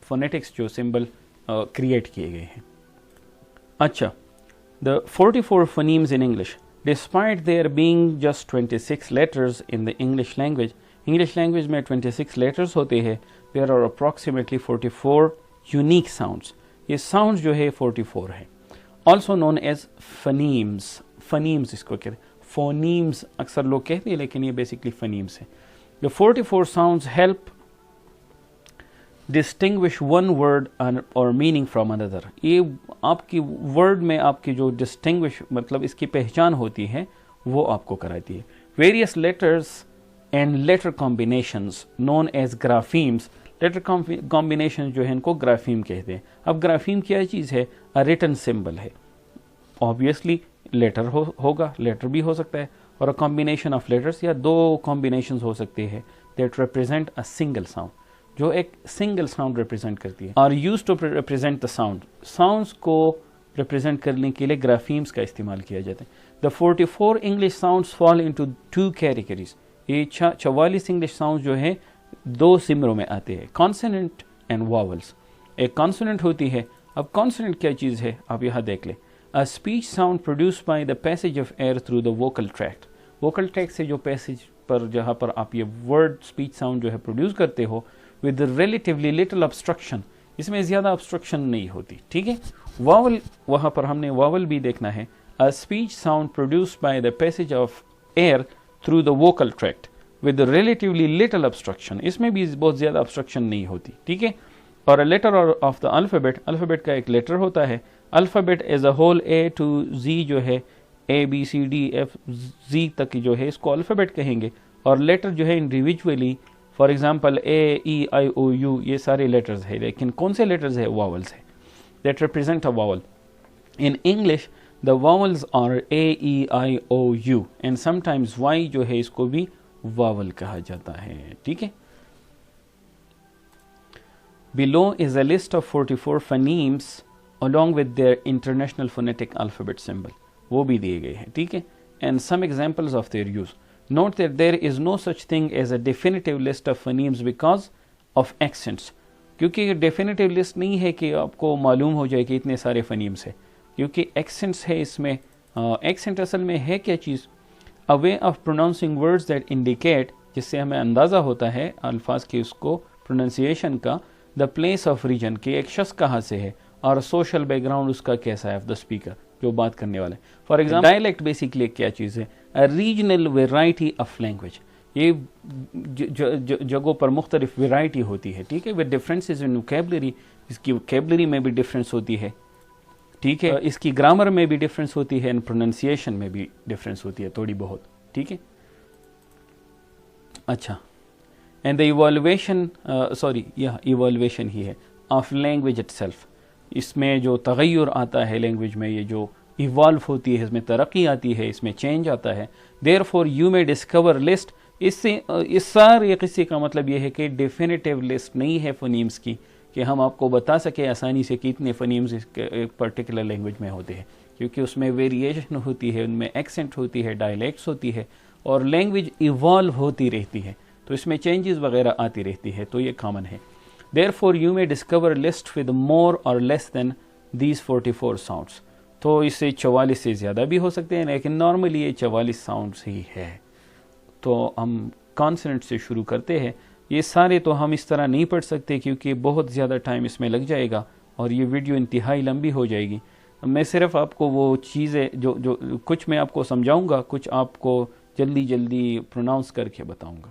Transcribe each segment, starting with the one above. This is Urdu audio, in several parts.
فونیٹکس جو سمبل کریٹ کیے گئے ہیں. اچھا, the 44 phonemes in English, despite there being just 26 letters in the English language میں 26 letters ہوتے ہیں, there are approximately 44 unique sounds. یہ sounds جو ہے 44 ہے. also known as phonemes اس کو کہتے ہیں. phonemes اکثر لوگ کہتے ہیں لیکن یہ basically phonemes ہے. the 44 sounds help distinguish one word or meaning from another. یہ آپ کی ورڈ میں آپ کی جو distinguish مطلب اس کی پہچان ہوتی ہے وہ آپ کو کراتی ہے. various letters and letter combinations known as graphemes. letter combinations جو ہے ان کو گرافیم کہتے ہیں. اب گرافیم کیا چیز ہے؟ a written symbol ہے. obviously لیٹر ہوگا, لیٹر بھی ہو سکتا ہے, اور a combination of letters یا دو combinations ہو سکتے ہیں that represent a single sound, جو ایک سنگل ساؤنڈ ریپرزینٹ کرتی ہے. are used to represent the sound. sounds کو ریپرزینٹ کرنے کے لیے گرافیمز کا استعمال کیا جاتا ہے. the 44 English sounds fall into two categories. یہ 44 انگلش ساؤنڈ جو ہے دو سمروں میں آتے ہیں, consonant and vowels. ایک consonant ہوتی ہے. اب consonant کیا چیز ہے آپ یہاں دیکھ لیں. a speech sound produced by the passage of air through the vocal tract. vocal tract سے جو پیسج پر جہاں پر آپ یہ ورڈ اسپیچ ساؤنڈ جو ہے پروڈیوس کرتے ہو with relatively little obstruction, اس میں زیادہ obstruction نہیں ہوتی. ٹھیک ہے. vowel وہاں پر ہم نے vowel بھی دیکھنا ہے. a speech sound produced by the passage of air through the vocal tract with relatively little obstruction, اس میں بھی بہت زیادہ obstruction نہیں ہوتی. ٹھیک ہے. اور a letter of the alphabet, alphabet کا ایک لیٹر ہوتا ہے. alphabet as a whole A to Z جو ہے A B C D F Z تک جو ہے اس کو alphabet کہیں گے, اور لیٹر جو ہے individually for example A E I O U یہ سارے لیٹرز ہیں, لیکن کون سے لیٹرز ہیں؟ vowels ہیں that represent a vowel. in English the vowels are A E I O U and sometimes Y جو ہے اس کو بھی vowel کہا جاتا ہے. ٹھیک ہے. below is a list of 44 phonemes along with their international phonetic alphabet symbol. وہ بھی دیے گئے ہیں. ٹھیک ہے. and some examples of their use. note that there is no such thing as a definitive list of phonemes because of accents. کیونکہ یہ ڈیفینیٹیو لسٹ نہیں ہے کہ آپ کو معلوم ہو جائے کہ اتنے سارے فنیمس ہیں, کیونکہ ایکسنٹس ہے اس میں. ایکسنٹ اصل میں ہے کیا چیز؟ a way of pronouncing words that indicate, جس سے ہمیں اندازہ ہوتا ہے الفاظ کی اس کو پروننسیشن کا, the place of region کہ ایک شخص کہاں سے ہے, اور سوشل بیک گراؤنڈ اس کا کیسا ہے آف دا اسپیکر جو بات کرنے والا ہے. فار ایگزامپل ڈائلیکٹ بیسکلی کیا چیز ہے؟ a regional variety of language. یہ جگہوں پر مختلف ویرائٹی ہوتی ہے. ٹھیک ہے. with differences in vocabulary, اس کی vocabulary میں بھی ڈفرینس ہوتی ہے. ٹھیک ہے. اس کی گرامر میں بھی ڈفرینس ہوتی ہے, اینڈ پروننسیشن میں بھی ڈفرینس ہوتی ہے تھوڑی بہت. ٹھیک ہے. اچھا. اینڈ دا ایوالویشن ایوالویشن ہی ہے آف لینگویج اٹ سیلف. اس میں جو تغیر آتا ہے لینگویج میں, یہ جو ایوالو ہوتی ہے, اس میں ترقی آتی ہے, اس میں چینج آتا ہے. دیر فور یو میں ڈسکور لسٹ. اس سارے قصے کا مطلب یہ ہے کہ ڈیفینیٹیو لسٹ نہیں ہے فنیمز کی کہ ہم آپ کو بتا سکیں آسانی سے کہ کتنے فنیمز ایک پرٹیکولر لینگویج میں ہوتے ہیں, کیونکہ اس میں ویریشن ہوتی ہے, ان میں ایکسنٹ ہوتی ہے, ڈائلیکٹس ہوتی ہے, اور لینگویج ایوالو ہوتی رہتی ہے, تو اس میں چینجز وغیرہ آتی رہتی ہے, تو یہ کامن ہے. Therefore you may discover a list with more or less than these 44 sounds. تو اس سے 44 سے زیادہ بھی ہو سکتے ہیں, لیکن نارملی یہ 44 ساؤنڈس ہی ہے. تو ہم کانسننٹ سے شروع کرتے ہیں. یہ سارے تو ہم اس طرح نہیں پڑھ سکتے کیونکہ بہت زیادہ ٹائم اس میں لگ جائے گا اور یہ ویڈیو انتہائی لمبی ہو جائے گی. میں صرف آپ کو وہ چیزیں جو کچھ میں آپ کو سمجھاؤں گا, کچھ آپ کو جلدی پروناؤنس کر کے بتاؤں گا.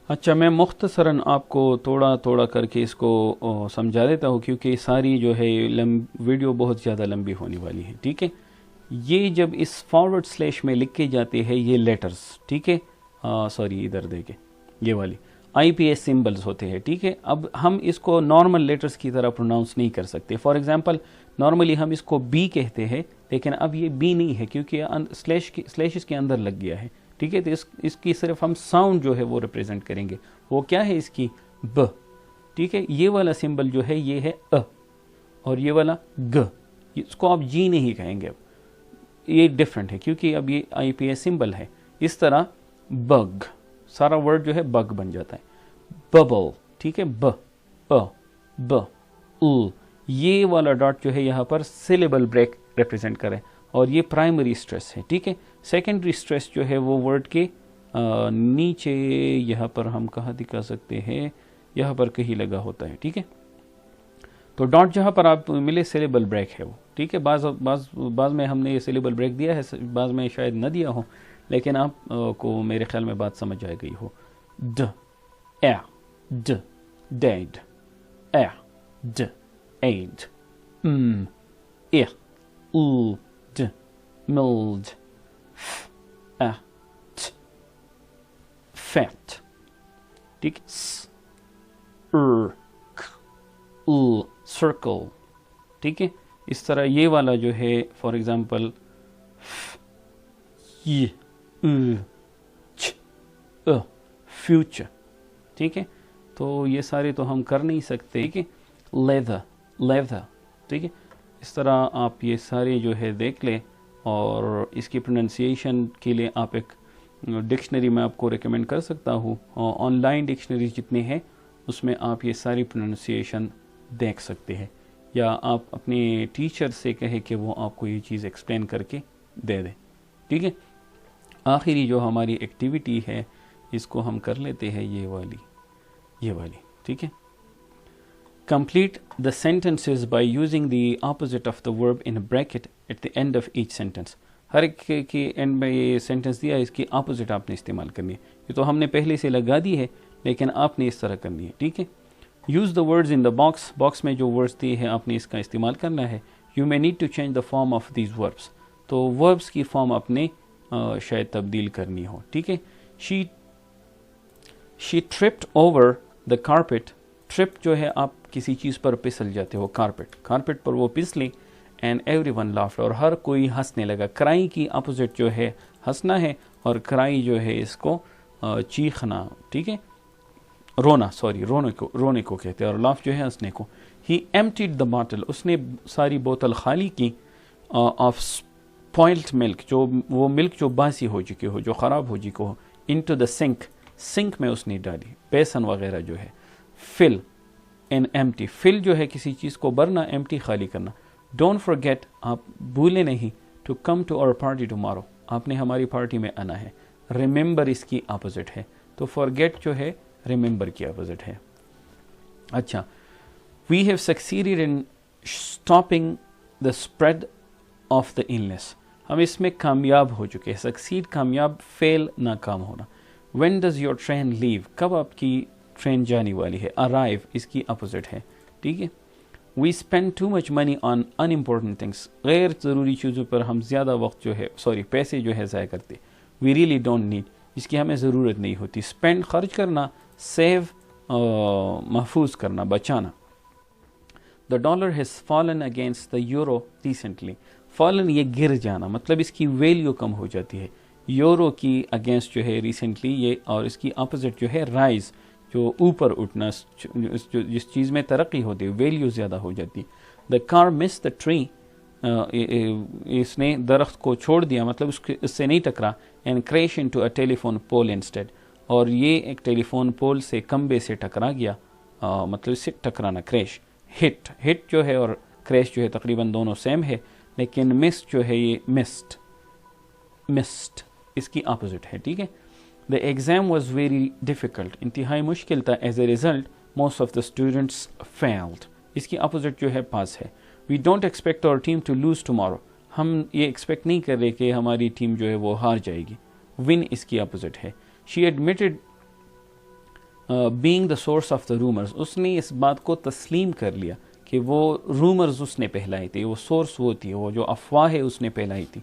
اچھا, میں مختصراً آپ کو تھوڑا کر کے اس کو سمجھا دیتا ہوں کیونکہ ساری جو ہے ویڈیو بہت زیادہ لمبی ہونے والی ہے. ٹھیک ہے. یہ جب اس فارورڈ سلیش میں لکھ کے جاتے ہیں یہ لیٹرز, ٹھیک ہے, سوری ادھر دیکھیں, یہ والی آئی پی ایس سمبلز ہوتے ہیں. ٹھیک ہے. اب ہم اس کو نارمل لیٹرز کی طرح پروناؤنس نہیں کر سکتے. فار ایگزامپل نارملی ہم اس کو بی کہتے ہیں, لیکن اب یہ بی نہیں ہے کیونکہ سلیشز کے اندر لگ گیا ہے. ٹھیک ہے. تو اس کی صرف ہم ساؤنڈ جو ہے وہ ریپرزینٹ کریں گے. وہ کیا ہے اس کی؟ ب. ٹھیک ہے. یہ والا سمبل جو ہے یہ ہے ا, اور یہ والا گ. اس کو آپ جی نہیں کہیں گے, اب یہ ڈفرینٹ ہے کیونکہ اب یہ آئی پی ایس سمبل ہے. اس طرح بگ, سارا ورڈ جو ہے بگ بن جاتا ہے. ببل, ٹھیک ہے, ب ب ال، یہ والا ڈاٹ جو ہے یہاں پر سیلیبل بریک ریپرزینٹ کرے اور یہ پرائمری اسٹریس ہے. ٹھیک ہے. سیکنڈری اسٹریس جو ہے وہ ورڈ کے نیچے یہاں پر ہم کہاں دکھا سکتے ہیں, یہاں پر کہیں لگا ہوتا ہے. ٹھیک ہے. تو ڈاٹ جہاں پر آپ ملے سیلیبل بریک ہے وہ. ٹھیک ہے. بعض میں ہم نے یہ سیلیبل بریک دیا ہے, بعض میں شاید نہ دیا ہو, لیکن آپ کو میرے خیال میں بات سمجھ آ گئی ہو. ڈ اے ڈ ڈیڈ اے ڈ ایڈ اے ال ڈ ملڈ ف اے ٹ فیٹ. ٹھیک. س ر ک ال سرکل. ٹھیک ہے. اس طرح یہ والا جو ہے فار ایگزامپل فیوچر. ٹھیک ہے. تو یہ سارے تو ہم کر نہیں سکتے. ٹھیک ہے. Leather leather. ٹھیک ہے. اس طرح آپ یہ سارے جو ہے دیکھ لیں, اور اس کی پروننسیشن کے لیے آپ ایک ڈکشنری میں آپ کو ریکمینڈ کر سکتا ہوں. آن لائن ڈکشنریز جتنے ہیں اس میں آپ یہ ساری پروننسیشن دیکھ سکتے ہیں, یا آپ اپنے ٹیچر سے کہیں کہ وہ آپ کو یہ چیز ایکسپلین کر کے دے دیں. ٹھیک ہے. آخری جو ہماری ایکٹیویٹی ہے اس کو ہم کر لیتے ہیں, یہ والی. ٹھیک ہے. Complete the sentences by using the opposite of the verb in a bracket at the end of each sentence. ہر ایک کے اینڈ میں یہ سینٹنس دیا ہے, اس کی اپوزٹ آپ نے استعمال کرنی ہے. یہ تو ہم نے پہلے سے لگا دی ہے, لیکن آپ نے اس طرح کرنی ہے. ٹھیک ہے. Use the words in the box. Box میں جو ورڈز دیے ہیں آپ نے اس کا استعمال کرنا ہے. You may need to change the form of these verbs. تو وربس کی فارم آپ نے شاید تبدیل کرنی ہو. ٹھیک ہے. She tripped over the carpet. Trip جو ہے آپ کسی چیز پر پسل جاتے ہو, کارپیٹ پر وہ پسلی, اینڈ ایوری ون لافڈ, اور ہر کوئی ہنسنے لگا. کرائی کی اپوزٹ جو ہے ہنسنا ہے, اور کرائی جو ہے اس کو چیخنا. ٹھیک ہے. رونے کو کہتے ہیں, اور لاف جو ہے ہنسنے کو. ہی ایمپٹیڈ دا باٹل. اس نے ساری بوتل خالی کی. آف اسپوائلڈ ملک. جو وہ ملک جو باسی ہو چکی ہو, جو خراب ہو چکی ہو. انٹو دا سنک میں اس نے ڈالی, بیسن وغیرہ جو ہے. فل ان ایمٹی. فل جو ہے کسی چیز کو بھرنا, ایمٹی خالی کرنا. Don't forget. آپ بھولے نہیں. To come to our party tomorrow. آپ نے ہماری پارٹی میں آنا ہے. ریممبر اس کی اپوزٹ ہے. تو فرگیٹ جو ہے ریممبر کی اپوزٹ ہے. اچھا. We have succeeded in stopping the spread of the illness. ہم اس میں کامیاب ہو چکے ہیں. سکسیڈ کامیاب, فیل ناکام ہونا. وین ڈز یور ٹرین لیو. کب آپ کی ٹرین جانے والی ہے. ارائیو اس کی اپوزٹ ہے. ٹھیک ہے. We spend too much money on unimportant things. غیر ضروری چیزوں پر ہم زیادہ وقت جو ہے پیسے جو ہے ضائع کرتے. We really don't need. اس کی ہمیں ضرورت نہیں ہوتی. اسپینڈ خرچ کرنا, سیو محفوظ کرنا, بچانا. The dollar has fallen against the euro recently. Fallen یہ گر جانا, مطلب اس کی ویلیو کم ہو جاتی ہے. یورو کی اگینسٹ جو ہے ریسنٹلی یہ, اور اس کی اپوزٹ جو ہے رائز, جو اوپر اٹھنا, جس چیز میں ترقی ہوتی ہے, ویلیو زیادہ ہو جاتی. دا کار مس دا ٹری. اس نے درخت کو چھوڑ دیا, مطلب اس سے نہیں ٹکرا. And crash into a telephone pole instead. اور یہ ایک ٹیلیفون پول سے کمبے سے ٹکرا گیا, مطلب اس سے ٹکرانا. کریش. ہٹ جو ہے اور کریش جو ہے تقریباً دونوں سیم ہے, لیکن مس جو ہے یہ مسٹ اس کی اپوزٹ ہے. ٹھیک ہے. The exam was very difficult. انتہائی مشکل تھا. As a result most of the students failed. اس کی اپوزٹ جو ہے پاس ہے. We don't expect our team to lose tomorrow. ہم یہ ایکسپیکٹ نہیں کر رہے کہ ہماری ٹیم جو ہے وہ ہار جائے گی. ون اس کی اپوزٹ ہے. She admitted being the source of the rumours. اس نے اس بات کو تسلیم کر لیا کہ وہ رومرز اس نے پھیلائی تھی. وہ سورس وہ تھی, وہ جو افواہ ہے اس نے پھیلائی تھی.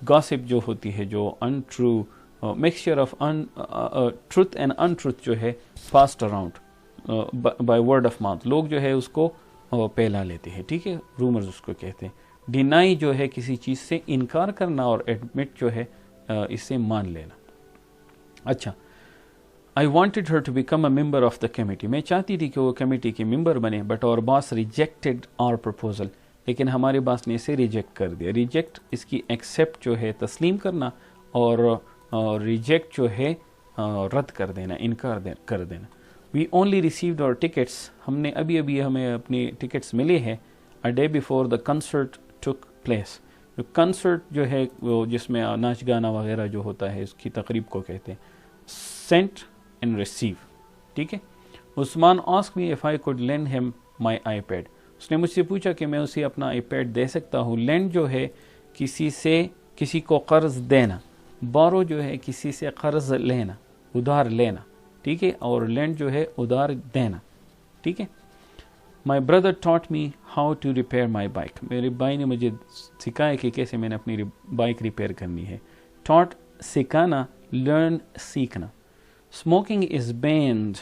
گاسپ جو ہوتی ہے, جو in true mixture of truth and in truth جو ہے passed around by word of mouth. لوگ جو ہے اس کو پھیلا لیتے ہیں. ٹھیک ہے. رومرز اس کو کہتے ہیں. ڈینائی جو ہے کسی چیز سے انکار کرنا, اور ایڈمٹ جو ہے اس سے مان لینا. اچھا. I wanted her to become a member of the committee. میں چاہتی تھی کہ وہ کمیٹی کی ممبر بنے, but our boss rejected our proposal. لیکن ہمارے باس نے اسے ریجیکٹ کر دیا. ریجیکٹ اس کی ایکسیپٹ جو ہے تسلیم کرنا, اور ریجیکٹ جو ہے رد کر دینا, انکار کر دینا. وی اونلی ریسیوڈ اور ٹکٹس، ہم نے ابھی ہمیں اپنی ٹکٹس ملے ہیں a day before the concert took place. جو کنسرٹ جو ہے وہ جس میں ناچ گانا وغیرہ جو ہوتا ہے اس کی تقریب کو کہتے ہیں. Send and receive. ٹھیک ہے. Usman ask me if I could lend him my iPad. اس نے مجھ سے پوچھا کہ میں اسے اپنا آئی پیڈ دے سکتا ہوں. لینڈ جو ہے کسی کو قرض دینا، بورو جو ہے کسی سے قرض لینا، ادھار لینا. ٹھیک ہے. اور لینڈ جو ہے ادھار دینا. ٹھیک ہے. My brother taught me how to repair my bike. میرے بھائی نے مجھے سکھایا کہ کیسے میں نے اپنی بائک ریپیئر کرنی ہے. ٹاٹ سکھانا، لرن سیکھنا. Smoking is banned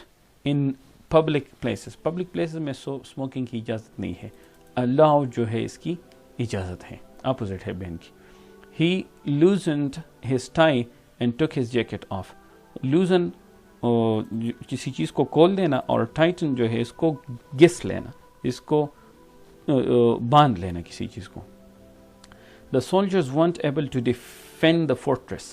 in public places. Public places میں اسموکنگ کی اجازت نہیں ہے. الاؤ جو ہے اس کی اجازت ہے، اپوزٹ ہے بین کی. He loosened his tie and took his jacket off. Loosen کسی چیز کو کھول دینا، اور ٹائٹن جو ہے اس کو گس لینا، اس کو باندھ لینا کسی چیز کو. The soldiers weren't able to defend the fortress.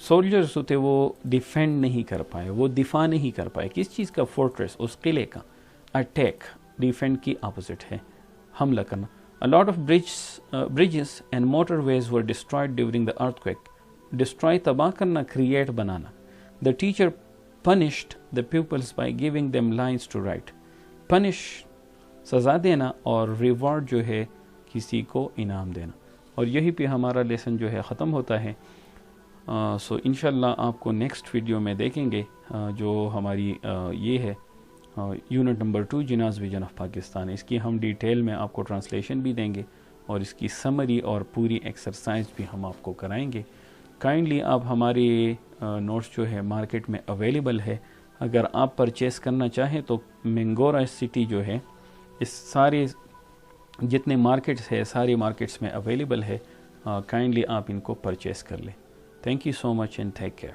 Soldiers ہوتے وہ ڈیفینڈ نہیں کر پائے، وہ دفاع نہیں کر پائے. کس چیز کا؟ فورٹریس، اس قلعے کا. اٹیک، ڈیفینڈ کی اپوزٹ ہے حملہ کرنا. A lot of bridges and motorways were destroyed during the earthquake. Destroy تباہ کرنا، create banana. The teacher punished the pupils by giving them lines to write. Punish سزا دینا، اور ریوارڈ جو ہے کسی کو انعام دینا. اور یہی پہ ہمارا لیسن جو ہے ختم ہوتا ہے. سو انشاءاللہ آپ کو نیکسٹ ویڈیو میں دیکھیں گے جو ہماری یہ ہے unit number 2 Jinnah's vision of Pakistan. اس کی ہم ڈیٹیل میں آپ کو ٹرانسلیشن بھی دیں گے، اور اس کی سمری اور پوری ایکسرسائز بھی ہم آپ کو کرائیں گے. کائنڈلی آپ ہمارے نوٹس جو ہے مارکیٹ میں اویلیبل ہے. اگر آپ پرچیز کرنا چاہیں تو منگورا سٹی جو ہے، اس سارے جتنے مارکیٹس ہے ساری مارکیٹس میں اویلیبل ہے. کائنڈلی آپ ان کو پرچیز کر لیں. Thank you so much and take care.